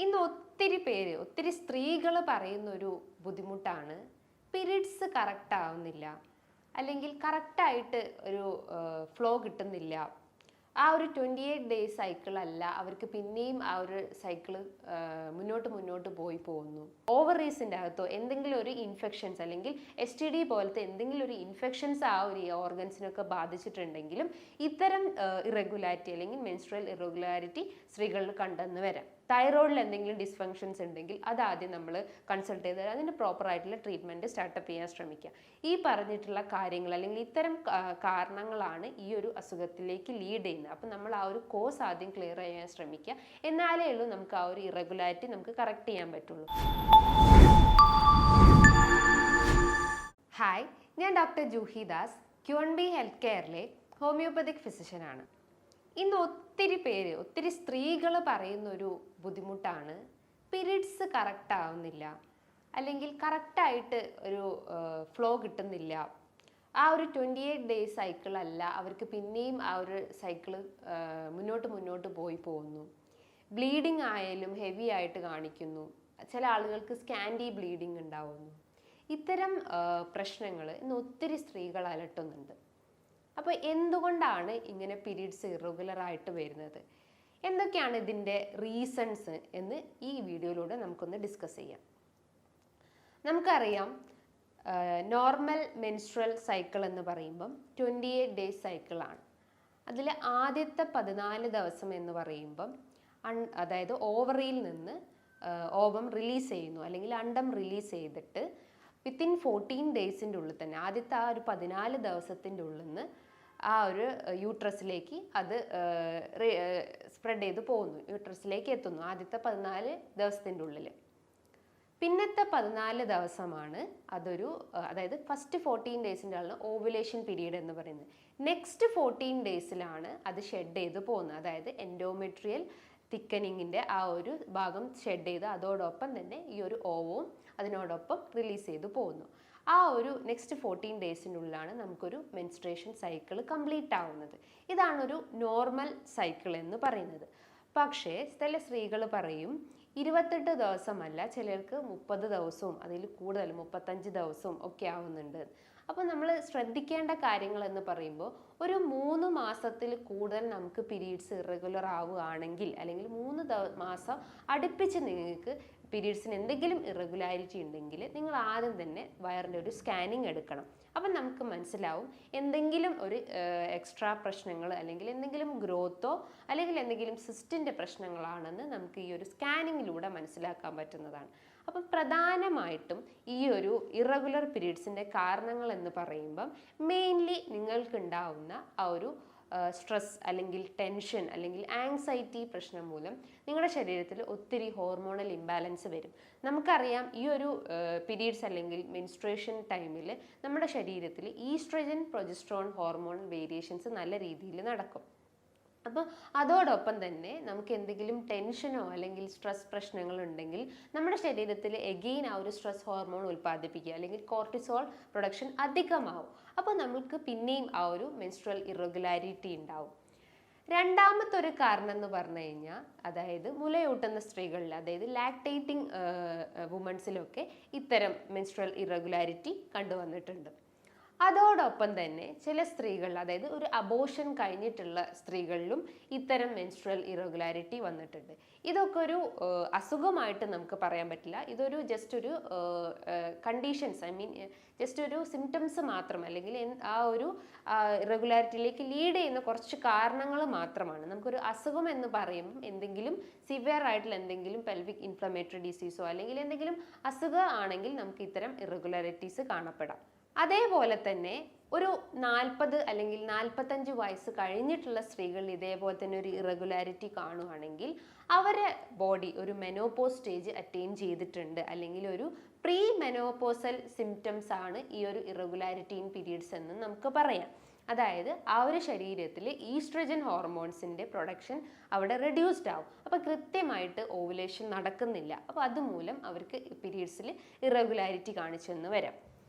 ഇന്ന് ഒത്തിരി സ്ത്രീകൾ പറയുന്ന ഒരു ബുദ്ധിമുട്ടാണ് പീരീഡ്സ് കറക്റ്റ് ആവുന്നില്ല, അല്ലെങ്കിൽ കറക്റ്റായിട്ട് ഒരു ഫ്ലോ കിട്ടുന്നില്ല. ആ ഒരു 28 ഡേയ്സ് സൈക്കിൾ അല്ല, അവർക്ക് പിന്നെയും ആ ഒരു സൈക്കിള് മുന്നോട്ട് പോയി പോകുന്നു. ഓവറീസിൻ്റെ അകത്തോ എന്തെങ്കിലും ഒരു ഇൻഫെക്ഷൻസ് അല്ലെങ്കിൽ STD പോലത്തെ എന്തെങ്കിലും ഒരു ഇൻഫെക്ഷൻസ് ആ ഒരു ഓർഗൻസിനൊക്കെ ബാധിച്ചിട്ടുണ്ടെങ്കിലും ഇത്തരം ഇറഗുലാരിറ്റി അല്ലെങ്കിൽ മെൻസ്ട്രൽ ഇറഗുലാരിറ്റി സ്ത്രീകളിൽ കണ്ടെന്ന് വരാം. തൈറോയിഡിൽ എന്തെങ്കിലും ഡിസ്ഫങ്ഷൻസ് ഉണ്ടെങ്കിൽ അത് ആദ്യം നമ്മൾ കൺസൾട്ട് ചെയ്ത് അതിന് പ്രോപ്പർ ആയിട്ടുള്ള ട്രീറ്റ്മെൻറ്റ് സ്റ്റാർട്ടപ്പ് ചെയ്യാൻ ശ്രമിക്കുക. ഈ പറഞ്ഞിട്ടുള്ള കാര്യങ്ങൾ അല്ലെങ്കിൽ ഇത്തരം കാരണങ്ങളാണ് ഈ ഒരു അസുഖത്തിലേക്ക് ലീഡ് ചെയ്യുന്നത്. അപ്പം നമ്മൾ ആ ഒരു കോസ് ആദ്യം ക്ലിയർ ചെയ്യാൻ ശ്രമിക്കുക. എന്നാലേ ഉള്ളൂ നമുക്ക് ആ ഒരു ഇറഗുലാരിറ്റി നമുക്ക് കറക്റ്റ് ചെയ്യാൻ പറ്റുള്ളൂ. ഹായ്, ഞാൻ doctor Juhi Das, Q&B health കെയറിലെ ഹോമിയോപ്പതിക് ഫിസിഷ്യനാണ്. ഇന്ന് ഒത്തിരി സ്ത്രീകൾ പറയുന്ന ഒരു ബുദ്ധിമുട്ടാണ് പീരീഡ്സ് കറക്റ്റ് ആവുന്നില്ല, അല്ലെങ്കിൽ കറക്റ്റായിട്ട് ഒരു ഫ്ലോ കിട്ടുന്നില്ല. ആ ഒരു 28 ഡേയ്സ് സൈക്കിൾ അല്ല, അവർക്ക് പിന്നെയും ആ ഒരു സൈക്കിള് മുന്നോട്ട് പോയി പോകുന്നു. ബ്ലീഡിങ് ആയാലും ഹെവി ആയിട്ട് കാണിക്കുന്നു. ചില ആളുകൾക്ക് സ്കാൻഡി ബ്ലീഡിങ് ഉണ്ടാവുന്നു. ഇത്തരം പ്രശ്നങ്ങൾ ഇന്ന് ഒത്തിരി സ്ത്രീകൾ അലട്ടുന്നുണ്ട്. അപ്പോൾ എന്തുകൊണ്ടാണ് ഇങ്ങനെ പീരീഡ്സ് ഇറഗുലർ ആയിട്ട് വരുന്നത്, എന്തൊക്കെയാണ് ഇതിൻ്റെ റീസൺസ് എന്ന് ഈ വീഡിയോയിലൂടെ നമുക്കൊന്ന് ഡിസ്കസ് ചെയ്യാം. നമുക്കറിയാം, നോർമൽ മെൻസ്ട്രൽ സൈക്കിൾ എന്ന് പറയുമ്പം 28 ഡേയ്സ് സൈക്കിളാണ്. അതിൽ ആദ്യത്തെ 14 ദിവസം എന്ന് പറയുമ്പം അതായത് ഓവറിയിൽ നിന്ന് ഓവം റിലീസ് ചെയ്യുന്നു, അല്ലെങ്കിൽ അണ്ടം റിലീസ് ചെയ്തിട്ട് വിത്തിൻ 14 ഡേയ്സിൻ്റെ ഉള്ളിൽ തന്നെ ആദ്യത്തെ ആ ഒരു 14 ദിവസത്തിൻ്റെ ഉള്ളിൽ നിന്ന് ആ ഒരു യൂട്രസിലേക്ക് അത് സ്പ്രെഡ് ചെയ്ത് പോകുന്നു, യൂട്രസിലേക്ക് എത്തുന്നു ആദ്യത്തെ 14 ദിവസത്തിൻ്റെ ഉള്ളിൽ. പിന്നത്തെ 14 ദിവസമാണ് അതായത് ഫസ്റ്റ് 14 ഡേയ്സിൻ്റെ ആണ് ഓവുലേഷൻ പീരീഡ് എന്ന് പറയുന്നത്. നെക്സ്റ്റ് 14 ഡേയ്സിലാണ് അത് ഷെഡ് ചെയ്ത് പോകുന്നത്, അതായത് എൻഡോമെട്രിയൽ തിക്കനിങ്ങിൻ്റെ ആ ഒരു ഭാഗം ഷെഡ് ചെയ്ത് അതോടൊപ്പം തന്നെ ഈ ഒരു ഓവവും അതിനോടൊപ്പം റിലീസ് ചെയ്ത് പോകുന്നു. ആ ഒരു നെക്സ്റ്റ് 14 ഡേയ്സിനുള്ളിലാണ് നമുക്കൊരു മെൻസ്ട്രേഷൻ സൈക്കിൾ കംപ്ലീറ്റ് ആവുന്നത്. ഇതാണൊരു നോർമൽ സൈക്കിൾ എന്ന് പറയുന്നത്. പക്ഷേ ചില സ്ത്രീകൾ പറയും 28 ദിവസമല്ല, ചിലർക്ക് 30 ദിവസവും അതിൽ കൂടുതൽ 35 ദിവസവും ഒക്കെ ആവുന്നുണ്ട്. അപ്പോൾ നമ്മൾ ശ്രദ്ധിക്കേണ്ട കാര്യങ്ങൾ എന്ന് പറയുമ്പോൾ ഒരു 3 മാസത്തിൽ കൂടുതൽ നമുക്ക് പീരീഡ്സ് ഇറഗുലർ ആവുകയാണെങ്കിൽ, അല്ലെങ്കിൽ 3 മാസം അടുപ്പിച്ച് നിങ്ങൾക്ക് പീരീഡ്സിന് എന്തെങ്കിലും ഇറഗുലാരിറ്റി ഉണ്ടെങ്കിൽ നിങ്ങൾ ആദ്യം തന്നെ വയറിൻ്റെ ഒരു സ്കാനിങ് എടുക്കണം. അപ്പം നമുക്ക് മനസ്സിലാവും എന്തെങ്കിലും ഒരു എക്സ്ട്രാ പ്രശ്നങ്ങൾ, അല്ലെങ്കിൽ എന്തെങ്കിലും ഗ്രോത്തോ അല്ലെങ്കിൽ എന്തെങ്കിലും സിസ്റ്റിൻ്റെ പ്രശ്നങ്ങളാണെന്ന് നമുക്ക് ഈ ഒരു സ്കാനിങ്ങിലൂടെ മനസ്സിലാക്കാൻ പറ്റുന്നതാണ്. അപ്പം പ്രധാനമായിട്ടും ഈ ഒരു ഇറഗുലർ പീരീഡ്സിൻ്റെ കാരണങ്ങൾ എന്ന് പറയുമ്പം മെയിൻലി നിങ്ങൾക്കുണ്ടാവുന്ന ആ ഒരു സ്ട്രെസ് അല്ലെങ്കിൽ ടെൻഷൻ അല്ലെങ്കിൽ ആങ്സൈറ്റി പ്രശ്നം മൂലം നിങ്ങളുടെ ശരീരത്തിൽ ഒത്തിരി ഹോർമോണൽ ഇംബാലൻസ് വരും. നമുക്കറിയാം, ഈ ഒരു പീരീഡ്സ് അല്ലെങ്കിൽ മെൻസ്ട്രേഷൻ ടൈമിൽ നമ്മുടെ ശരീരത്തിൽ ഈസ്ട്രജൻ പ്രൊജസ്ട്രോൺ ഹോർമോൺ വേരിയേഷൻസ് നല്ല രീതിയിൽ നടക്കും. അപ്പോൾ അതോടൊപ്പം തന്നെ നമുക്ക് എന്തെങ്കിലും ടെൻഷനോ അല്ലെങ്കിൽ സ്ട്രെസ് പ്രശ്നങ്ങളുണ്ടെങ്കിൽ നമ്മുടെ ശരീരത്തിൽ എഗെയിൻ ആ ഒരു സ്ട്രെസ് ഹോർമോൺ ഉൽപ്പാദിപ്പിക്കുക, അല്ലെങ്കിൽ കോർട്ടിസോൾ പ്രൊഡക്ഷൻ അധികമാവും. അപ്പോൾ നമുക്ക് പിന്നെയും ആ ഒരു മെൻസ്ട്രൽ ഇറഗുലാരിറ്റി ഉണ്ടാവും. രണ്ടാമത്തെ ഒരു കാരണം എന്ന് പറഞ്ഞു കഴിഞ്ഞാൽ, അതായത് മുലയൂട്ടുന്ന സ്ത്രീകളിൽ, അതായത് ലാക്ടേറ്റിംഗ് വുമൻസിലൊക്കെ ഇത്തരം മെൻസ്ട്രൽ ഇറഗുലാരിറ്റി കണ്ടുവന്നിട്ടുണ്ട്. അതോടൊപ്പം തന്നെ ചില സ്ത്രീകൾ, അതായത് ഒരു അബോർഷൻ കഴിഞ്ഞിട്ടുള്ള സ്ത്രീകളിലും ഇത്തരം മെൻസ്ട്രൽ ഇറഗുലാരിറ്റി വന്നിട്ടുണ്ട്. ഇതൊക്കെ ഒരു അസുഖമായിട്ട് നമുക്ക് പറയാൻ പറ്റില്ല. ഇതൊരു ജസ്റ്റ് ഒരു കണ്ടീഷൻസ്, ജസ്റ്റ് ഒരു സിംറ്റംസ് മാത്രം, അല്ലെങ്കിൽ ആ ഒരു ഇറഗുലാരിറ്റിയിലേക്ക് ലീഡ് ചെയ്യുന്ന കുറച്ച് കാരണങ്ങൾ മാത്രമാണ്. നമുക്കൊരു അസുഖം എന്ന് പറയുമ്പം എന്തെങ്കിലും സിവിയർ ആയിട്ടുള്ള എന്തെങ്കിലും പെൽവിക് ഇൻഫ്ലമേറ്ററി ഡിസീസോ അല്ലെങ്കിൽ എന്തെങ്കിലും അസുഖം ആണെങ്കിൽ നമുക്ക് ഇത്തരം ഇറഗുലാരിറ്റീസ് കാണപ്പെടാം. അതേപോലെ തന്നെ ഒരു 40 അല്ലെങ്കിൽ 45 വയസ്സ് കഴിഞ്ഞിട്ടുള്ള സ്ത്രീകളിൽ ഇതേപോലെ തന്നെ ഒരു ഇറഗുലാരിറ്റി കാണുകയാണെങ്കിൽ അവരെ ബോഡി ഒരു മെനോപോസ് സ്റ്റേജ് അറ്റൈൻ ചെയ്തിട്ടുണ്ട്, അല്ലെങ്കിൽ ഒരു പ്രീ മെനോപോസൽ സിംറ്റംസ് ആണ് ഈ ഒരു ഇറഗുലാരിറ്റി ഇൻ പീരീഡ്സ് എന്ന് നമുക്ക് പറയാം. അതായത് ആ ഒരു ശരീരത്തിൽ ഈസ്ട്രജൻ ഹോർമോൺസിൻ്റെ പ്രൊഡക്ഷൻ അവിടെ റെഡ്യൂസ്ഡ് ആവും. അപ്പോൾ കൃത്യമായിട്ട് ഓവുലേഷൻ നടക്കുന്നില്ല. അപ്പോൾ അതുമൂലം അവർക്ക് പീരീഡ്സിൽ ഇറഗുലാരിറ്റി കാണിച്ചെന്ന് വരാം.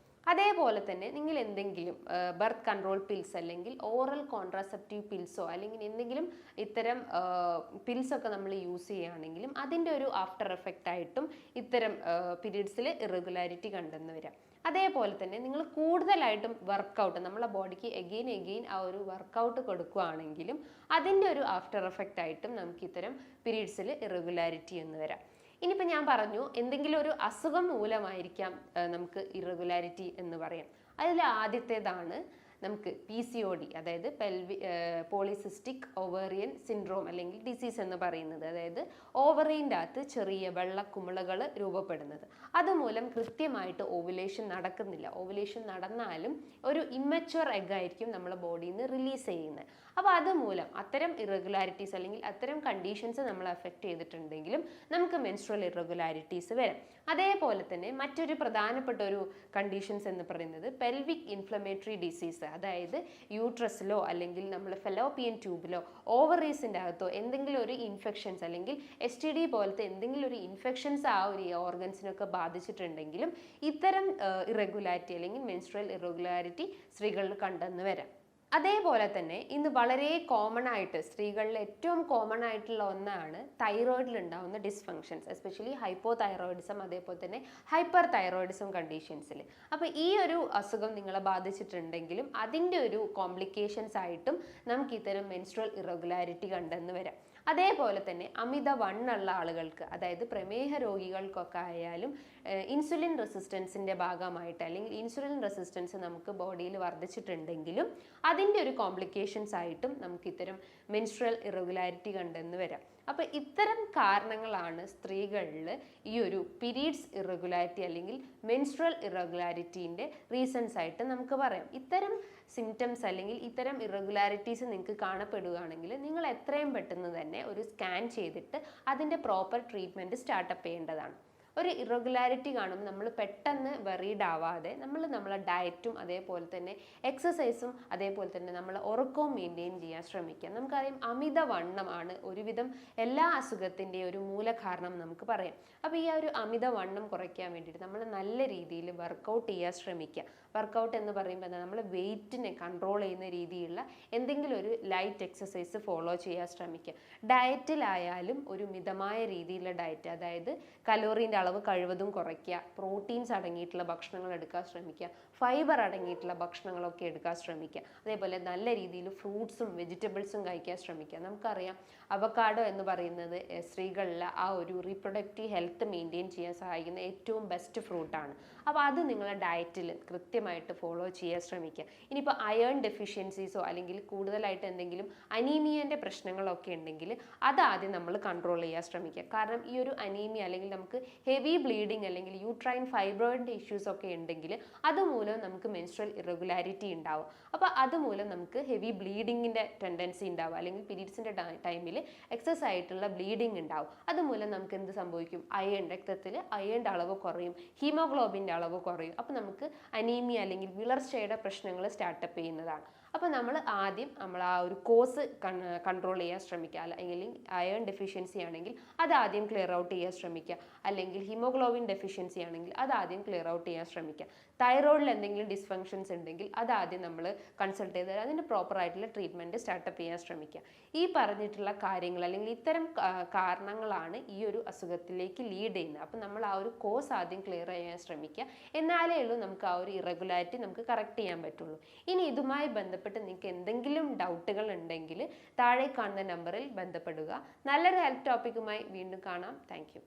അതേപോലെ തന്നെ നിങ്ങൾ എന്തെങ്കിലും ബർത്ത് കൺട്രോൾ പിൽസ് അല്ലെങ്കിൽ ഓറൽ കോൺട്രാസെപ്റ്റീവ് പിൽസോ അല്ലെങ്കിൽ എന്തെങ്കിലും ഇത്തരം പിൽസൊക്കെ നമ്മൾ യൂസ് ചെയ്യുകയാണെങ്കിലും അതിൻ്റെ ഒരു ആഫ്റ്റർ എഫക്റ്റ് ആയിട്ടും ഇത്തരം പീരീഡ്സിൽ ഇറഗുലാരിറ്റി കണ്ടെന്ന് വരാം. അതേപോലെ തന്നെ നിങ്ങൾ കൂടുതലായിട്ടും വർക്കൗട്ട് നമ്മളെ ബോഡിക്ക് എഗെയിൻ ആ ഒരു വർക്കൗട്ട് കൊടുക്കുകയാണെങ്കിലും അതിൻ്റെ ഒരു ആഫ്റ്റർ എഫക്റ്റ് ആയിട്ടും നമുക്ക് ഇത്തരം പീരീഡ്സിൽ ഇറഗുലാരിറ്റി എന്ന് വരാം. ഇനിയിപ്പോൾ ഞാൻ പറഞ്ഞു എന്തെങ്കിലും ഒരു അസുഖം മൂലമായിരിക്കാം നമുക്ക് ഇറഗുലാരിറ്റി എന്ന് പറയാം. അതിൽ ആദ്യത്തേതാണ് നമുക്ക് PCOD, അതായത് പോളിസിസ്റ്റിക് ഓവേറിയൻ സിൻഡ്രോം അല്ലെങ്കിൽ ഡിസീസ് എന്ന് പറയുന്നത്. അതായത് ഓവറീൻ്റെ അകത്ത് ചെറിയ വെള്ളക്കുമിളകൾ രൂപപ്പെടുന്നത്. അതുമൂലം കൃത്യമായിട്ട് ഓവുലേഷൻ നടക്കുന്നില്ല. ഓവുലേഷൻ നടന്നാലും ഒരു ഇമ്മച്വർ എഗ് ആയിരിക്കും നമ്മളെ ബോഡിയിൽ നിന്ന് റിലീസ് ചെയ്യുന്നത്. അപ്പോൾ അതുമൂലം അത്തരം ഇറഗുലാരിറ്റീസ് അല്ലെങ്കിൽ അത്തരം കണ്ടീഷൻസ് നമ്മൾ അഫക്റ്റ് ചെയ്തിട്ടുണ്ടെങ്കിലും നമുക്ക് മെൻസ്ട്രൽ ഇറഗുലാരിറ്റീസ് വരാം. അതേപോലെ തന്നെ മറ്റൊരു പ്രധാനപ്പെട്ട ഒരു കണ്ടീഷൻസ് എന്ന് പറയുന്നത് പെൽവിക് ഇൻഫ്ലമേറ്ററി ഡിസീസ്. അതായത് യൂട്രസിലോ അല്ലെങ്കിൽ നമ്മൾ ഫെലോപ്പിയൻ ട്യൂബിലോ ഓവറീസിൻ്റെ അകത്തോ എന്തെങ്കിലും ഒരു ഇൻഫെക്ഷൻസ് അല്ലെങ്കിൽ STD പോലത്തെ എന്തെങ്കിലും ഒരു ഇൻഫെക്ഷൻസ് ആ ഒരു ഓർഗൻസിനൊക്കെ ബാധിച്ചിട്ടുണ്ടെങ്കിലും ഇത്തരം ഇറഗുലാരിറ്റി അല്ലെങ്കിൽ മെൻസ്ട്രൽ ഇറഗുലാരിറ്റി സ്ത്രീകളിൽ കണ്ടെന്ന് വരാം. അതേപോലെ തന്നെ ഇന്ന് വളരെ കോമൺ ആയിട്ട് സ്ത്രീകളിൽ ഏറ്റവും കോമൺ ആയിട്ടുള്ള ഒന്നാണ് തൈറോയിഡിൽ ഉണ്ടാകുന്ന ഡിസ്ഫങ്ഷൻസ്, എസ്പെഷ്യലി ഹൈപ്പോ തൈറോയിഡിസം അതേപോലെ തന്നെ ഹൈപ്പർ തൈറോയിഡിസം കണ്ടീഷൻസിൽ. അപ്പോൾ ഈ ഒരു അസുഖം നിങ്ങളെ ബാധിച്ചിട്ടുണ്ടെങ്കിലും അതിൻ്റെ ഒരു കോംപ്ലിക്കേഷൻസ് ആയിട്ടും നമുക്ക് ഇത്തരം മെൻസ്ട്രൽ ഇറഗുലാരിറ്റി കണ്ടെന്ന് വരാം. അതേപോലെ തന്നെ അമിത വണ്ണുള്ള ആളുകൾക്ക്, അതായത് പ്രമേഹ രോഗികൾക്കൊക്കെ ആയാലും ഇൻസുലിൻ റെസിസ്റ്റൻസിൻ്റെ ഭാഗമായിട്ട് അല്ലെങ്കിൽ ഇൻസുലിൻ റെസിസ്റ്റൻസ് നമുക്ക് ബോഡിയിൽ വർദ്ധിച്ചിട്ടുണ്ടെങ്കിലും അതിൻ്റെ ഒരു കോംപ്ലിക്കേഷൻസ് ആയിട്ടും നമുക്ക് ഇത്തരം മെൻസ്ട്രൽ ഇറഗുലാരിറ്റി കണ്ടെന്ന് വരാം. അപ്പോൾ ഇത്തരം കാരണങ്ങളാണ് സ്ത്രീകളിൽ ഈ ഒരു പീരീഡ്സ് ഇറഗുലാരിറ്റി അല്ലെങ്കിൽ മെൻസ്ട്രൽ ഇറഗുലാരിറ്റീൻ്റെ റീസൺസ് ആയിട്ട് നമുക്ക് പറയാം. ഇത്തരം സിംറ്റംസ് അല്ലെങ്കിൽ ഇത്തരം ഇറഗുലാരിറ്റീസ് നിങ്ങൾക്ക് കാണപ്പെടുകയാണെങ്കിൽ നിങ്ങൾ എത്രയും പെട്ടെന്ന് തന്നെ ഒരു സ്കാൻ ചെയ്തിട്ട് അതിൻ്റെ പ്രോപ്പർ ട്രീറ്റ്മെൻറ്റ് സ്റ്റാർട്ടപ്പ് ചെയ്യേണ്ടതാണ്. ഒരു ഇറഗുലാരിറ്റി കാണുമ്പോൾ നമ്മൾ പെട്ടെന്ന് വെറീഡ് ആവാതെ നമ്മളെ ഡയറ്റും അതേപോലെ തന്നെ എക്സസൈസും അതേപോലെ തന്നെ നമ്മൾ ഉറക്കവും മെയിൻറ്റെയിൻ ചെയ്യാൻ ശ്രമിക്കുക. നമുക്കറിയാം അമിതവണ്ണമാണ് ഒരുവിധം എല്ലാ അസുഖത്തിൻ്റെയും ഒരു മൂലകാരണം നമുക്ക് പറയാം. അപ്പോൾ ഈ ഒരു അമിതവണ്ണം കുറയ്ക്കാൻ വേണ്ടിയിട്ട് നമ്മൾ നല്ല രീതിയിൽ വർക്കൗട്ട് ചെയ്യാൻ ശ്രമിക്കുക. വർക്കൗട്ട് എന്ന് പറയുമ്പോൾ നമ്മൾ വെയിറ്റിനെ കൺട്രോൾ ചെയ്യുന്ന രീതിയിലുള്ള എന്തെങ്കിലും ഒരു ലൈറ്റ് എക്സസൈസ് ഫോളോ ചെയ്യാൻ ശ്രമിക്കുക. ഡയറ്റിലായാലും ഒരു മിതമായ രീതിയിലുള്ള ഡയറ്റ്, അതായത് കലോറീൻ്റെ അളവ് കഴിവതും കുറയ്ക്കുക, പ്രോട്ടീൻസ് അടങ്ങിയിട്ടുള്ള ഭക്ഷണങ്ങൾ എടുക്കാൻ ശ്രമിക്കുക, ഫൈബർ അടങ്ങിയിട്ടുള്ള ഭക്ഷണങ്ങളൊക്കെ എടുക്കാൻ ശ്രമിക്കുക. അതേപോലെ നല്ല രീതിയിൽ ഫ്രൂട്ട്സും വെജിറ്റബിൾസും കഴിക്കാൻ ശ്രമിക്കുക. നമുക്കറിയാം അവക്കാഡോ എന്ന് പറയുന്നത് സ്ത്രീകളിൽ ആ ഒരു റീപ്രൊഡക്റ്റീവ് ഹെൽത്ത് മെയിൻറ്റെയിൻ ചെയ്യാൻ സഹായിക്കുന്ന ഏറ്റവും ബെസ്റ്റ് ഫ്രൂട്ടാണ്. അപ്പോൾ അത് നിങ്ങളുടെ ഡയറ്റിൽ കൃത്യമായിട്ട് ഫോളോ ചെയ്യാൻ ശ്രമിക്കുക. ഇനിയിപ്പോൾ അയേൺ ഡെഫിഷ്യൻസീസോ അല്ലെങ്കിൽ കൂടുതലായിട്ട് എന്തെങ്കിലും അനീമിയൻ്റെ പ്രശ്നങ്ങളൊക്കെ ഉണ്ടെങ്കിൽ അതാദ്യം നമ്മൾ കൺട്രോൾ ചെയ്യാൻ ശ്രമിക്കുക. കാരണം ഈ ഒരു അനീമിയ അല്ലെങ്കിൽ നമുക്ക് ഹെവി ബ്ലീഡിങ് അല്ലെങ്കിൽ യൂട്രൈൻ ഫൈബ്രോയിഡിൻ്റെ ഇഷ്യൂസ് ഒക്കെ ഉണ്ടെങ്കിൽ അതുമൂലം നമുക്ക് മെൻസ്ട്രൽ ഇറഗുലാരിറ്റി ഉണ്ടാവും. അപ്പോൾ അതുമൂലം നമുക്ക് ഹെവി ബ്ലീഡിങ്ങിൻ്റെ ടെൻഡൻസി ഉണ്ടാവും അല്ലെങ്കിൽ പീരീഡ്സിൻ്റെ ടൈമിൽ എക്സസ് ആയിട്ടുള്ള ബ്ലീഡിങ് ഉണ്ടാവും. അതുമൂലം നമുക്ക് എന്ത് സംഭവിക്കും? രക്തത്തിൽ അയേണിൻ്റെ അളവ് കുറയും, ഹീമോഗ്ലോബിൻ്റെ അളവ് കുറയും. അപ്പോൾ നമുക്ക് അനീമിയ അല്ലെങ്കിൽ വിളർച്ചയുടെ പ്രശ്നങ്ങൾ സ്റ്റാർട്ടപ്പ് ചെയ്യുന്നതാണ്. അപ്പോൾ നമ്മൾ ആദ്യം ആ ഒരു കോസ് കൺട്രോൾ ചെയ്യാൻ ശ്രമിക്കുക. അല്ലെങ്കിൽ അയേൺ ഡെഫിഷ്യൻസി ആണെങ്കിൽ അത് ആദ്യം ക്ലിയർ ഔട്ട് ചെയ്യാൻ ശ്രമിക്കുക. അല്ലെങ്കിൽ ഹീമോഗ്ലോബിൻ ഡെഫിഷ്യൻസി ആണെങ്കിൽ അത് ആദ്യം ക്ലിയർ ഔട്ട് ചെയ്യാൻ ശ്രമിക്കുക. തൈറോയിഡിൽ എന്തെങ്കിലും ഡിസ്ഫങ്ഷൻസ് ഉണ്ടെങ്കിൽ അതാദ്യം നമ്മൾ കൺസൾട്ട് ചെയ്ത് അതിൻ്റെ പ്രോപ്പർ ആയിട്ടുള്ള ട്രീറ്റ്മെൻറ്റ് സ്റ്റാർട്ടപ്പ് ചെയ്യാൻ ശ്രമിക്കുക. ഈ പറഞ്ഞിട്ടുള്ള കാര്യങ്ങൾ അല്ലെങ്കിൽ ഇത്തരം കാരണങ്ങളാണ് ഈ ഒരു അസുഖത്തിലേക്ക് ലീഡ് ചെയ്യുന്നത്. അപ്പം നമ്മൾ ആ ഒരു കോസ് ആദ്യം ക്ലിയർ ചെയ്യാൻ ശ്രമിക്കുക. എന്നാലേ ഉള്ളൂ നമുക്ക് ആ ഒരു ഇറഗുലാരിറ്റി നമുക്ക് കറക്റ്റ് ചെയ്യാൻ പറ്റുള്ളൂ. ഇനി ഇതുമായി ബന്ധപ്പെട്ട് നിങ്ങൾക്ക് എന്തെങ്കിലും ഡൗട്ടുകൾ ഉണ്ടെങ്കിൽ താഴെ കാണുന്ന നമ്പറിൽ ബന്ധപ്പെടുക. നല്ലൊരു ഹെൽത്ത് ടോപ്പിക്കുമായി വീണ്ടും കാണാം. Thank you.